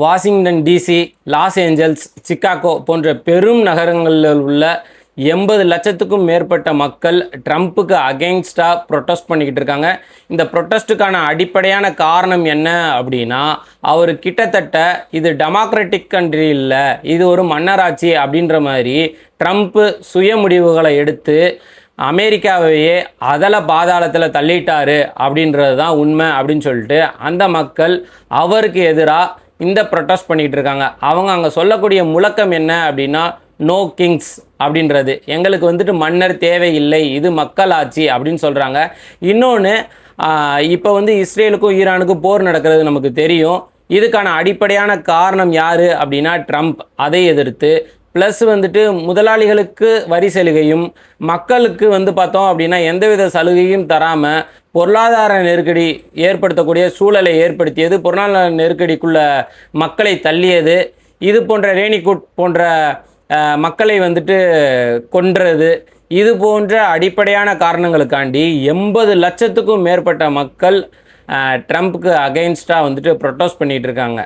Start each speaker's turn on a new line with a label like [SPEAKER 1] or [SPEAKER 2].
[SPEAKER 1] Washington DC, Los Angeles, Chicago போன்ற பெரும் நகரங்களில் உள்ள 80 லட்சத்துக்கும் மேற்பட்ட மக்கள் ட்ரம்ப்புக்கு அகெயின்ஸ்டாக ப்ரொட்டஸ்ட் பண்ணிக்கிட்டு இருக்காங்க. இந்த ப்ரொட்டஸ்ட்டுக்கான அடிப்படையான காரணம் என்ன அப்படின்னா, அவர் கிட்டத்தட்ட இது டெமோக்ராட்டிக் கண்ட்ரி இல்லை, இது ஒரு மன்னராட்சி அப்படின்ற மாதிரி ட்ரம்ப்பு சுய முடிவுகளை எடுத்து அமெரிக்காவையே அதல பாதாளத்தில் தள்ளிட்டாரு அப்படின்றது தான் உண்மை அப்படின்னு சொல்லிட்டு அந்த மக்கள் அவருக்கு எதிராக இந்த ப்ரொட்டஸ்ட் பண்ணிகிட்டு இருக்காங்க. அவங்க அங்கே சொல்லக்கூடிய முழக்கம் என்ன அப்படின்னா, நோ கிங்ஸ் அப்படின்றது, எங்களுக்கு வந்துட்டு மன்னர் தேவையில்லை, இது மக்களாட்சி அப்படின்னு சொல்கிறாங்க. இன்னொன்று, இப்போ வந்து இஸ்ரேலுக்கும் ஈரானுக்கும் போர் நடக்கிறது நமக்கு தெரியும். இதுக்கான அடிப்படையான காரணம் யார் அப்படின்னா ட்ரம்ப். அதை எதிர்த்து ப்ளஸ் வந்துட்டு முதலாளிகளுக்கு வரி சலுகையும் மக்களுக்கு வந்து பார்த்தோம் அப்படின்னா எந்தவித சலுகையும் தராமல் பொருளாதார நெருக்கடி ஏற்படுத்தக்கூடிய சூழலை ஏற்படுத்தியது, பொருளாதார நெருக்கடிக்குள்ள மக்களை தள்ளியது, இது போன்ற ரேனிகுட் போன்ற மக்களை வந்துட்டு கொன்றது, இது போன்ற அடிப்படையான காரணங்களுக்காண்டி 80 லட்சத்துக்கும் மேற்பட்ட மக்கள் ட்ரம்ப்புக்கு அகெயின்ஸ்டாக வந்துட்டு ப்ரொட்டஸ்ட் பண்ணிகிட்டு இருக்காங்க.